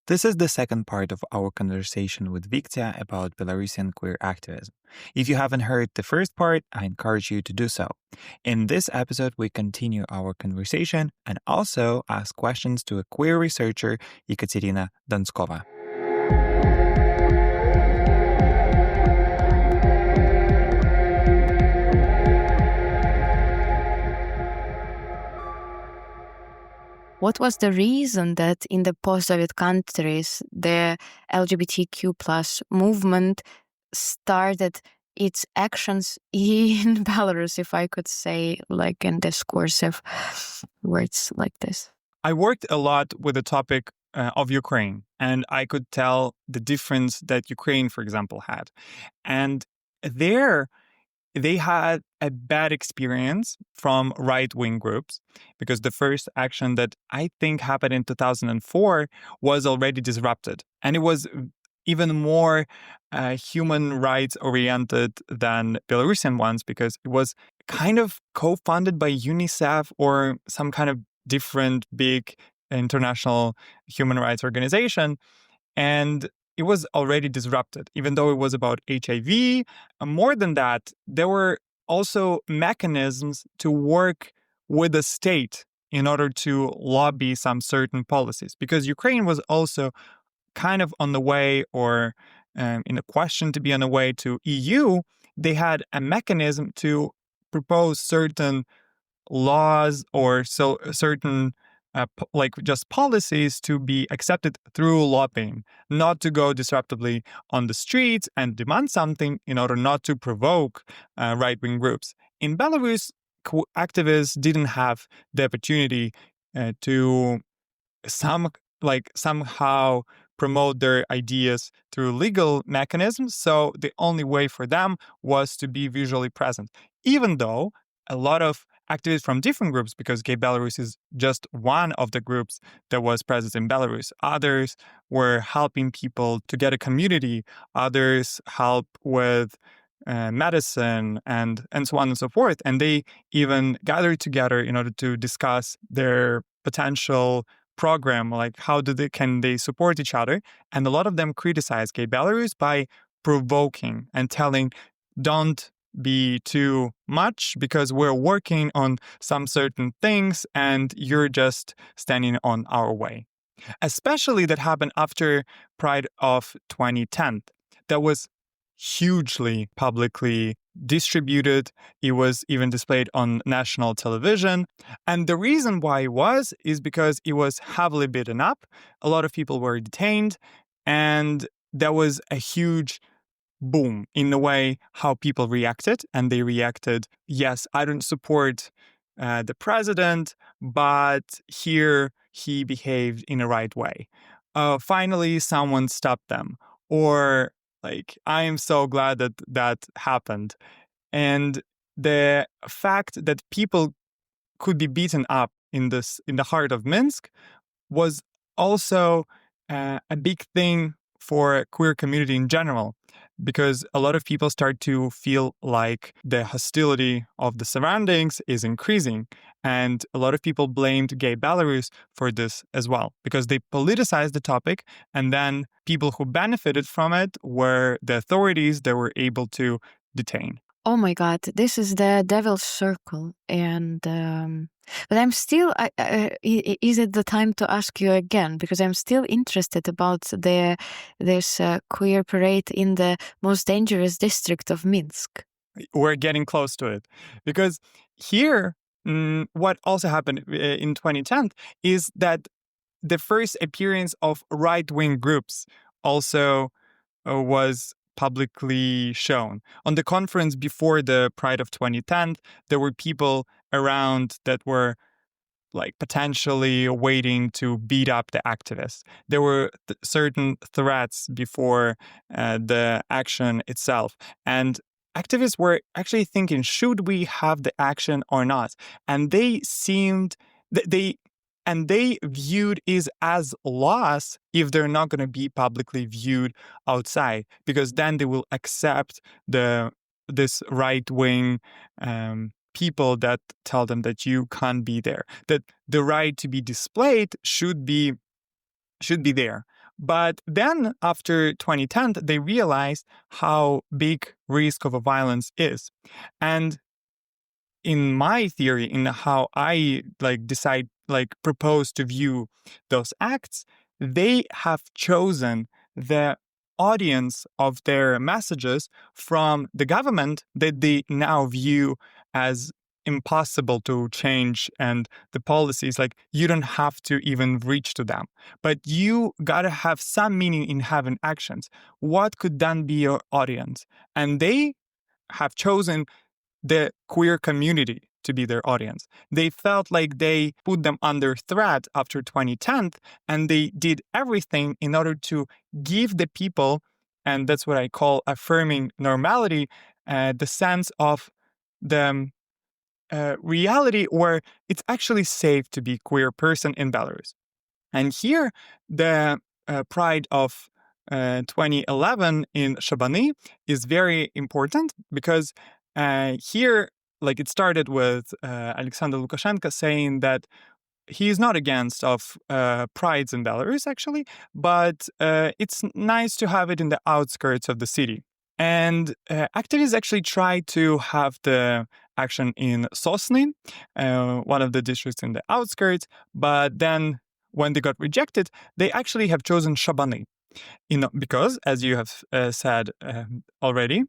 This is the second part of our conversation with Viktia about Belarusian queer activism. If you haven't heard the first part, I encourage you to do so. In this episode, we continue our conversation and also ask questions to a queer researcher, Ekaterina Donskova. What was the reason that in the post-Soviet countries, the LGBTQ plus movement started its actions in Belarus, if I could say, like in discursive words like this? I worked a lot with the topic of Ukraine, and I could tell the difference that Ukraine, for example, had. And there, they had a bad experience from right-wing groups because the first action that I think happened in 2004 was already disrupted. And it was even more human rights oriented than Belarusian ones because it was kind of co-funded by UNICEF or some kind of different big international human rights organization. And it was already disrupted, even though it was about HIV. More than that, there were also mechanisms to work with the state in order to lobby some certain policies, because Ukraine was also kind of on the way or in a question to be on the way to EU. They had a mechanism to propose certain laws or certain like just policies to be accepted through lobbying, not to go disruptively on the streets and demand something in order not to provoke right-wing groups. In Belarus, activists didn't have the opportunity to somehow promote their ideas through legal mechanisms. So the only way for them was to be visually present, even though a lot of activists from different groups, because Gay Belarus is just one of the groups that was present in Belarus. Others were helping people to get a community. Others help with medicine and so on and so forth. And they even gathered together in order to discuss their potential program, like how can they support each other. And a lot of them criticize Gay Belarus by provoking and telling, don't be too much because we're working on some certain things and you're just standing on our way. Especially that happened after Pride of 2010. That was hugely publicly distributed. It was even displayed on national television. And the reason why it was is because it was heavily beaten up. A lot of people were detained, and there was a huge boom in the way how people reacted. And they reacted, yes, I don't support the president, but here he behaved in the right way. Finally, someone stopped them. Or like, I am so glad that that happened. And the fact that people could be beaten up in the heart of Minsk was also a big thing for queer community in general, because a lot of people start to feel like the hostility of the surroundings is increasing. And a lot of people blamed Gay Belarus for this as well, because they politicized the topic, and then people who benefited from it were the authorities that were able to detain. Oh my God, this is the devil's circle. And but I'm still, is it the time to ask you again? Because I'm still interested about this queer parade in the most dangerous district of Minsk. We're getting close to it. Because here, what also happened in 2010 is that the first appearance of right-wing groups also was publicly shown. On the conference before the Pride of 2010, there were people around that were like potentially waiting to beat up the activists. There were certain threats before the action itself. And activists were actually thinking, should we have the action or not? And they seemed, they viewed it as loss if they're not going to be publicly viewed outside, because then they will accept this right-wing people that tell them that you can't be there, that the right to be displayed should be there. But then after 2010, they realized how big risk of a violence is. And in my theory, in how I propose to view those acts, they have chosen the audience of their messages from the government that they now view as impossible to change, and the policies, like, you don't have to even reach to them, but you gotta have some meaning in having actions. What could then be your audience? And they have chosen the queer community to be their audience. They felt like they put them under threat after 2010, and they did everything in order to give the people, and that's what I call affirming normality, the sense of the reality where it's actually safe to be a queer person in Belarus. And here, the Pride of 2011 in Shabani is very important because here, like, it started with Alexander Lukashenko saying that he is not against of prides in Belarus, actually, but it's nice to have it in the outskirts of the city. And activists actually tried to have the action in Sosny, one of the districts in the outskirts, but then when they got rejected, they actually have chosen Shabani. Because, as you have said already,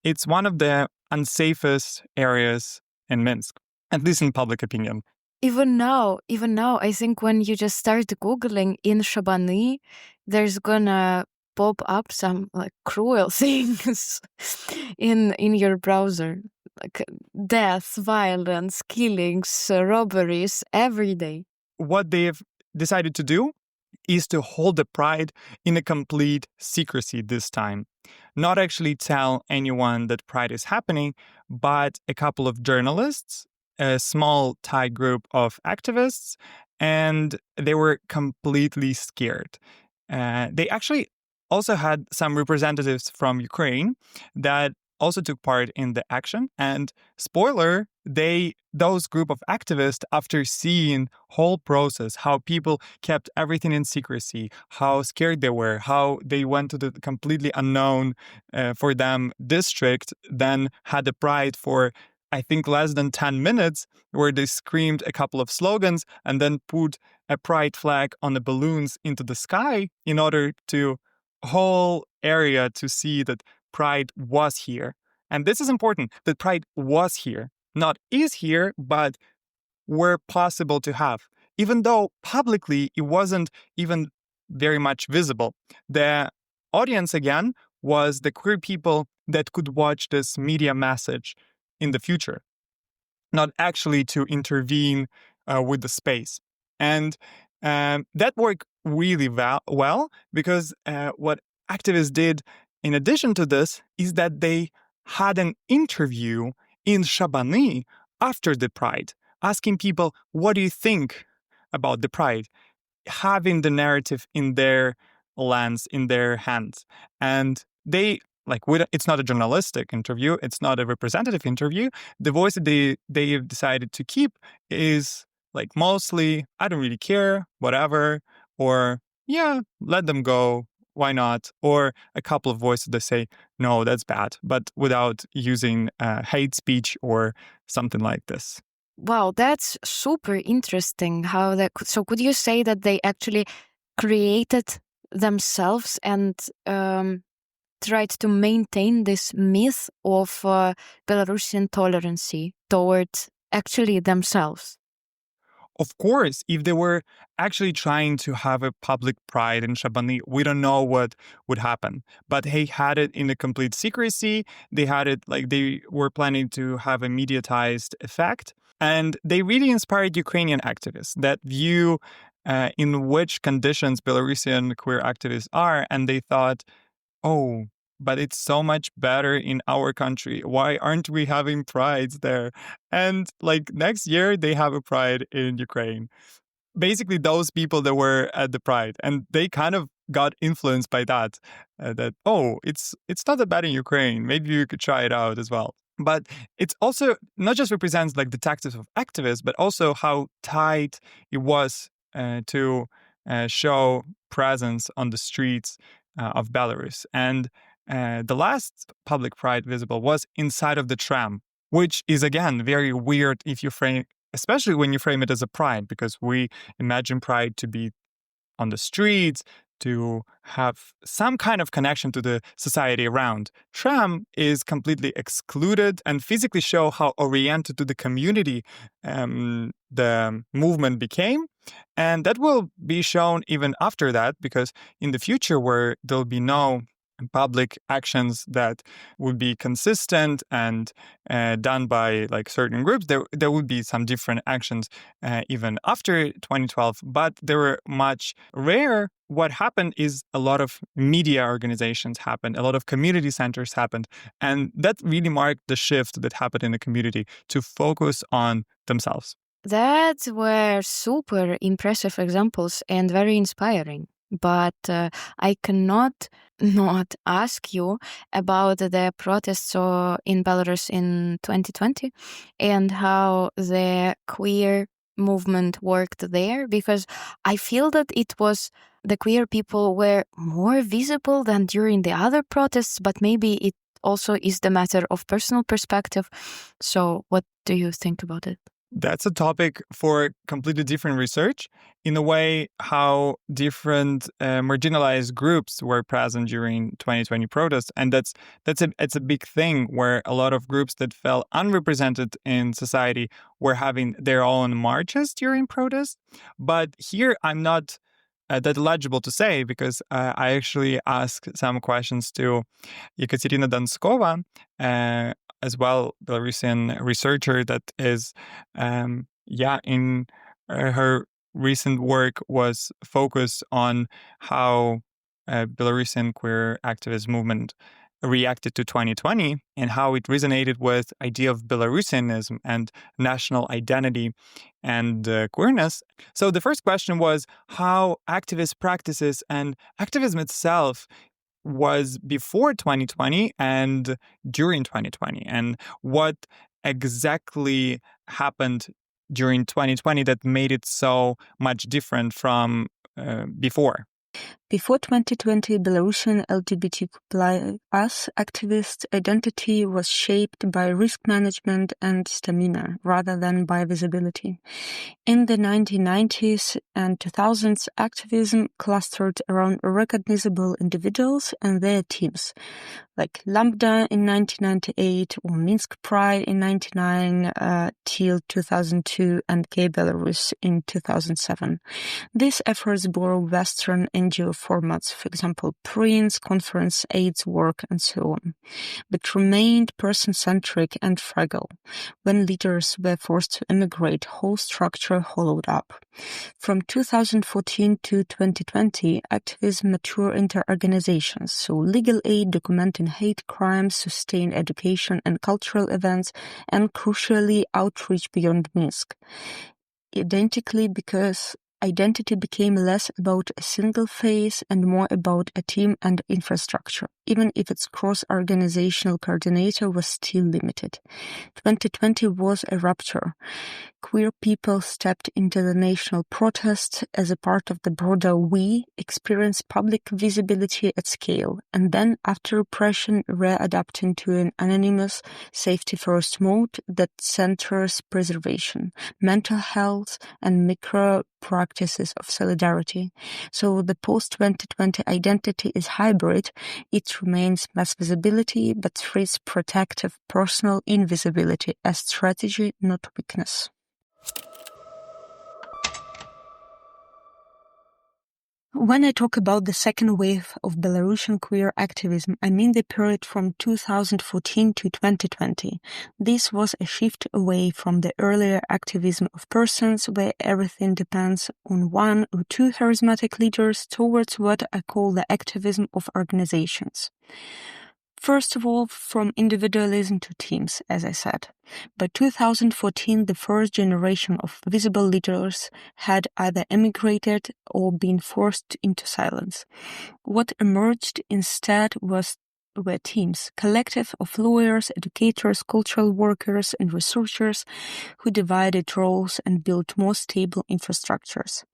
it's one of the unsafest areas in Minsk, at least in public opinion. Even now, I think when you just start Googling in Shabani, there's gonna pop up some like cruel things in your browser, like death, violence, killings, robberies every day. What they've decided to do is to hold the pride in a complete secrecy this time. Not actually tell anyone that pride is happening, but a couple of journalists, a small tight group of activists, and they were completely scared. They actually also had some representatives from Ukraine that also took part in the action. And spoiler, those group of activists, after seeing whole process, how people kept everything in secrecy, how scared they were, how they went to the completely unknown for them district, then had a pride for, I think, less than 10 minutes, where they screamed a couple of slogans and then put a pride flag on the balloons into the sky in order to whole area to see that pride was here. And this is important, that pride was here, not is here, but were possible to have. Even though publicly it wasn't even very much visible. The audience, again, was the queer people that could watch this media message in the future, not actually to intervene with the space. And that worked really well because what activists did in addition to this is that they had an interview in Shabani after the Pride, asking people, what do you think about the Pride? Having the narrative in their lens, in their hands. And they, it's not a journalistic interview, it's not a representative interview. The voice that they've decided to keep is like mostly, I don't really care, whatever, or yeah, let them go, why not? Or a couple of voices that say, no, that's bad, but without using hate speech or something like this. Wow, that's super interesting. So could you say that they actually created themselves and tried to maintain this myth of Belarusian tolerance toward actually themselves? Of course, if they were actually trying to have a public pride in Shabani, we don't know what would happen. But they had it in a complete secrecy. They had it like they were planning to have a mediatized effect. And they really inspired Ukrainian activists that view in which conditions Belarusian queer activists are. And they thought, oh, but it's so much better in our country. Why aren't we having prides there? And like next year, they have a pride in Ukraine. Basically, those people that were at the pride, and they kind of got influenced by that. It's not that bad in Ukraine. Maybe you could try it out as well. But it's also not just represents like the tactics of activists, but also how tight it was to show presence on the streets of Belarus. And the last public pride visible was inside of the tram, which is, again, very weird if you frame, especially when you frame it as a pride, because we imagine pride to be on the streets, to have some kind of connection to the society around. Tram is completely excluded and physically show how oriented to the community the movement became. And that will be shown even after that, because in the future where there'll be no public actions that would be consistent and done by like certain groups, there would be some different actions even after 2012, but they were much rare. What happened is a lot of media organizations happened, a lot of community centers happened, and that really marked the shift that happened in the community to focus on themselves. That were super impressive examples and very inspiring. But I cannot not ask you about the protests in Belarus in 2020 and how the queer movement worked there, because I feel that it was the queer people were more visible than during the other protests, but maybe it also is the matter of personal perspective. So what do you think about it? That's a topic for completely different research. In a way, how different marginalized groups were present during 2020 protests, and it's a big thing where a lot of groups that felt unrepresented in society were having their own marches during protests. But here, I'm not that eligible to say, because I actually asked some questions to Ekaterina Donskova, as well, Belarusian researcher that is, in her recent work was focused on how Belarusian queer activist movement reacted to 2020 and how it resonated with idea of Belarusianism and national identity and queerness. So the first question was how activist practices and activism itself was before 2020 and during 2020, and what exactly happened during 2020 that made it so much different from before. Before 2020, Belarusian LGBTQ+ activist identity was shaped by risk management and stamina rather than by visibility. In the 1990s and 2000s, activism clustered around recognizable individuals and their teams, like Lambda in 1998 or Minsk Pride in 1999 till 2002 and Gay Belarus in 2007. These efforts borrow Western NGO formats, for example, Prince, Conference, AIDS work, and so on, but remained person-centric and fragile. When leaders were forced to immigrate, whole structure hollowed up. From 2014 to 2020, activism matured into organizations, so legal aid documenting hate crimes, sustained education and cultural events, and crucially, outreach beyond Minsk. Identity became less about a single face and more about a team and infrastructure, even if its cross-organizational coordinator was still limited. 2020 was a rupture. Queer people stepped into the national protest as a part of the broader we, experienced public visibility at scale, and then, after repression, readapting to an anonymous, safety-first mode that centers preservation, mental health, and micro-practices of solidarity. So the post-2020 identity is hybrid. It remains mass visibility, but treats protective personal invisibility as strategy, not weakness. When I talk about the second wave of Belarusian queer activism, I mean the period from 2014 to 2020. This was a shift away from the earlier activism of persons where everything depends on one or two charismatic leaders towards what I call the activism of organizations. First of all, from individualism to teams, as I said. By 2014, the first generation of visible leaders had either emigrated or been forced into silence. What emerged instead was were teams, collective of lawyers, educators, cultural workers, and researchers who divided roles and built more stable infrastructures.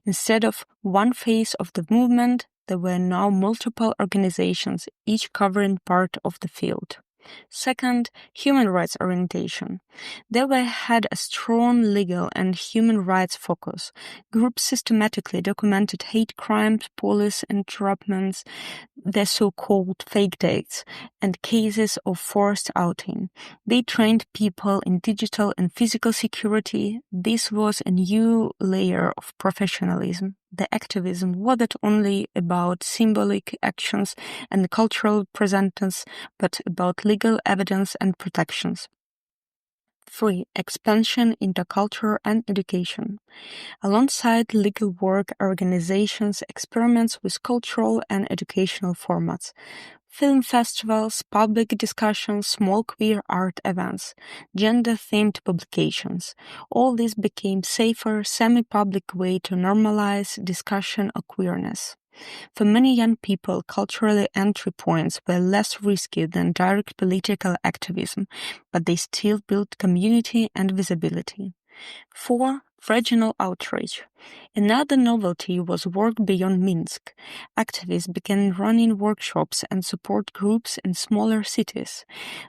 Instead of one phase of the movement, there were now multiple organizations, each covering part of the field. Second, human rights orientation. They had a strong legal and human rights focus. Groups systematically documented hate crimes, police interruptions, the so-called fake dates, and cases of forced outing. They trained people in digital and physical security. This was a new layer of professionalism. The activism wasn't only about symbolic actions and cultural presence, but about legal evidence and protections. 3. Expansion into culture and education. Alongside legal work, organizations experiments with cultural and educational formats. Film festivals, public discussions, small queer art events, gender-themed publications. All this became safer, semi-public way to normalize discussion of queerness. For many young people, cultural entry points were less risky than direct political activism, but they still built community and visibility. 4. Regional outreach. Another novelty was work beyond Minsk. Activists began running workshops and support groups in smaller cities.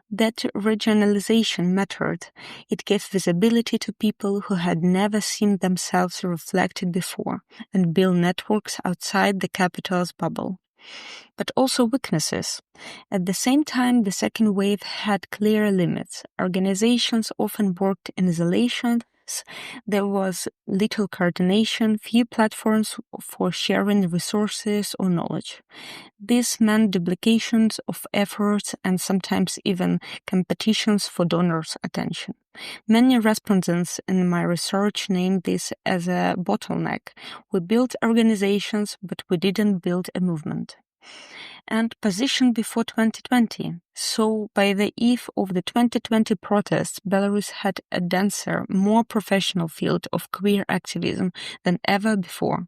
That regionalization mattered. It gave visibility to people who had never seen themselves reflected before and built networks outside the capital's bubble. But also weaknesses. At the same time, the second wave had clear limits. Organizations often worked in isolation. There was little coordination, few platforms for sharing resources or knowledge. This meant duplications of efforts and sometimes even competitions for donors' attention. Many respondents in my research named this as a bottleneck. We built organizations, but we didn't build a movement. And position before 2020. So by the eve of the 2020 protests, Belarus had a denser, more professional field of queer activism than ever before.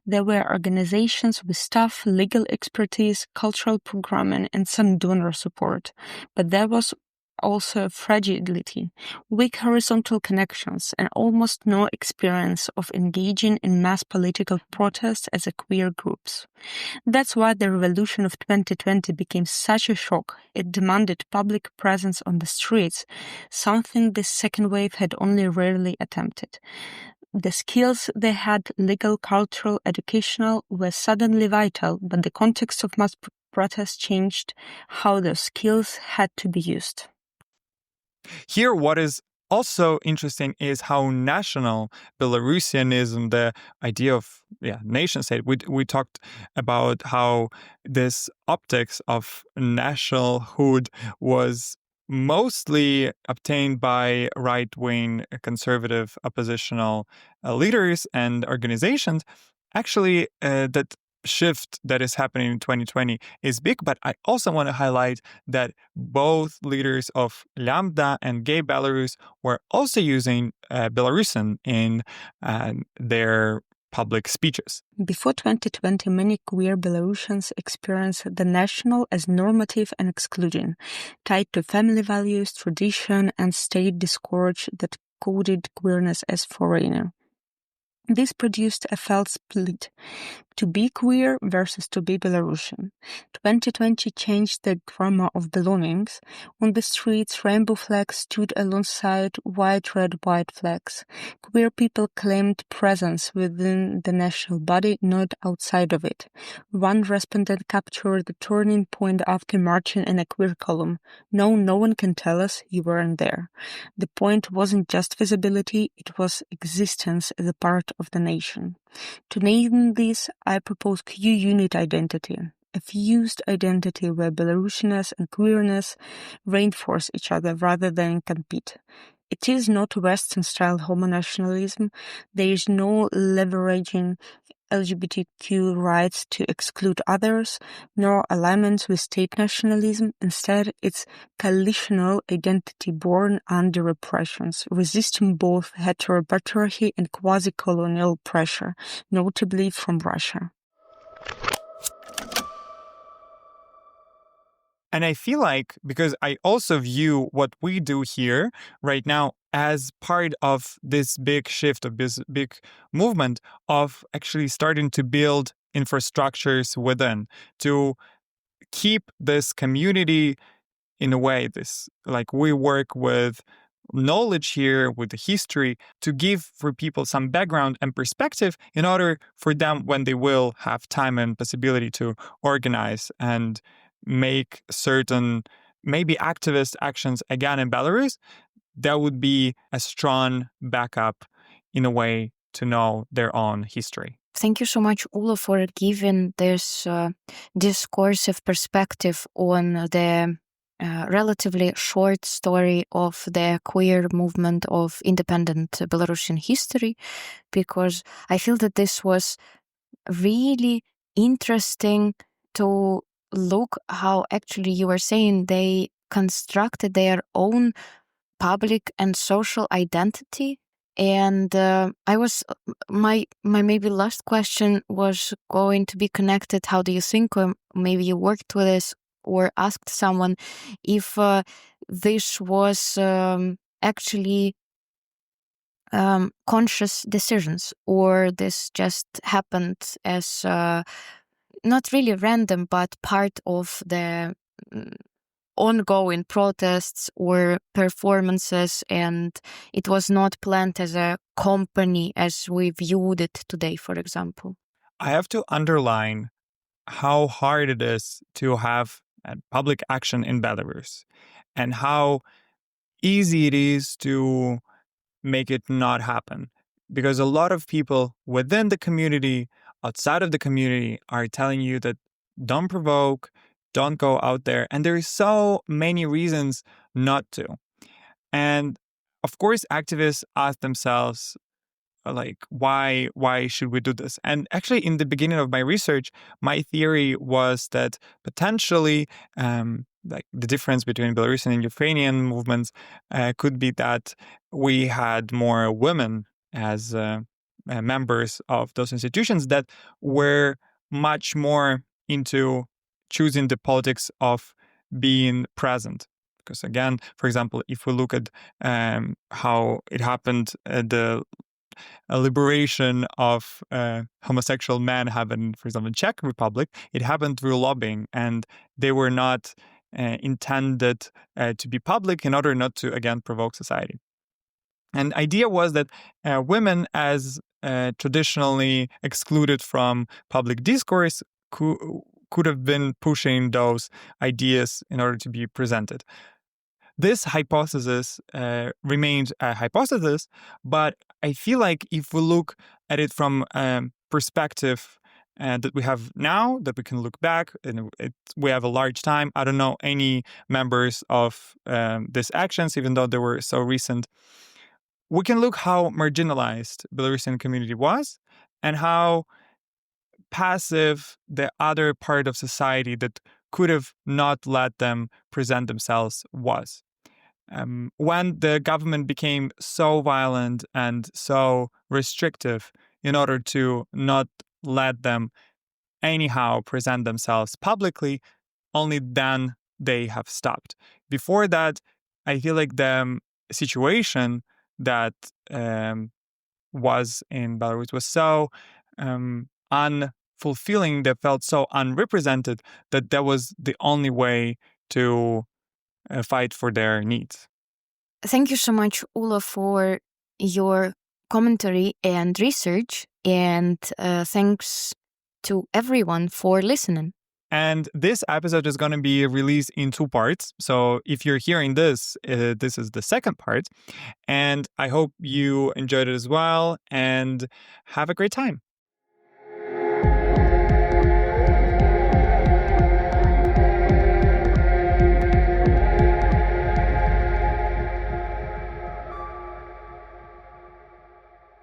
There were organizations with staff, legal expertise, cultural programming, and some donor support. But there was also fragility, weak horizontal connections, and almost no experience of engaging in mass political protests as a queer groups. That's why the revolution of 2020 became such a shock. It demanded public presence on the streets, something this second wave had only rarely attempted. The skills they had, legal, cultural, educational, were suddenly vital, but the context of mass protest changed how those skills had to be used. Here, what is also interesting is how national Belarusianism, the idea of nation state, we talked about how this optics of nationalhood was mostly obtained by right-wing conservative oppositional leaders and organizations. Actually, that shift that is happening in 2020 is big, but I also want to highlight that both leaders of Lambda and Gay Belarus were also using Belarusian in their public speeches. Before 2020, many queer Belarusians experienced the national as normative and excluding, tied to family values, tradition, and state discourse that coded queerness as foreigner. This produced a felt split, to be queer versus to be Belarusian. 2020 changed the grammar of belongings. On the streets, rainbow flags stood alongside white, red, white flags. Queer people claimed presence within the national body, not outside of it. One respondent captured the turning point after marching in a queer column. No one can tell us you weren't there. The point wasn't just visibility, it was existence as a part of the nation. To name this, I propose Q-unit identity, a fused identity where Belarusianness and queerness reinforce each other rather than compete. It is not Western-style homonationalism. There is no leveraging LGBTQ rights to exclude others, nor alignment with state nationalism. Instead, it's coalitional identity born under repressions, resisting both heteropatriarchy and quasi-colonial pressure, notably from Russia. And I feel like, because I also view what we do here right now as part of this big shift, of this big movement of actually starting to build infrastructures within to keep this community in a way, this, like, we work with knowledge here, with the history, to give for people some background and perspective in order for them, when they will have time and possibility to organize and make certain maybe activist actions again in Belarus, that would be a strong backup in a way to know their own history. Thank you so much, Ula, for giving this discursive perspective on the relatively short story of the queer movement of independent Belarusian history, because I feel that this was really interesting to look how actually you were saying they constructed their own public and social identity. And my maybe last question was going to be connected. How do you think, or maybe you worked with this or asked someone, if this was actually conscious decisions, or this just happened as not really random, but part of the ongoing protests or performances, and it was not planned as a company as we viewed it today, for example? I have to underline how hard it is to have public action in Belarus, and how easy it is to make it not happen. Because a lot of people within the community, outside of the community, are telling you that don't provoke, don't go out there. And there are so many reasons not to. And of course, activists ask themselves, like, why should we do this? And actually, in the beginning of my research, my theory was that potentially like the difference between Belarusian and Ukrainian movements could be that we had more women as members of those institutions that were much more into choosing the politics of being present. Because again, for example, if we look at how it happened at the liberation of homosexual men happened, for example, in Czech Republic, it happened through lobbying, and they were not intended to be public in order not to, again, provoke society. And the idea was that women, as traditionally excluded from public discourse, could have been pushing those ideas in order to be presented. This hypothesis remains a hypothesis, but I feel like if we look at it from perspective that we have now, that we can look back, and we have a large time. I don't know any members of these actions, even though they were so recent. We can look how marginalized Belarusian community was, and how passive the other part of society that could have not let them present themselves was. When the government became so violent and so restrictive in order to not let them anyhow present themselves publicly, only then they have stopped. Before that, I feel like the situation that was in Belarus was so unfulfilling, that felt so unrepresented, that was the only way to fight for their needs. Thank you so much, Ula, for your commentary and research, and thanks to everyone for listening. And this episode is going to be released in 2 parts. So if you're hearing this, this is the second part. And I hope you enjoyed it as well, and have a great time.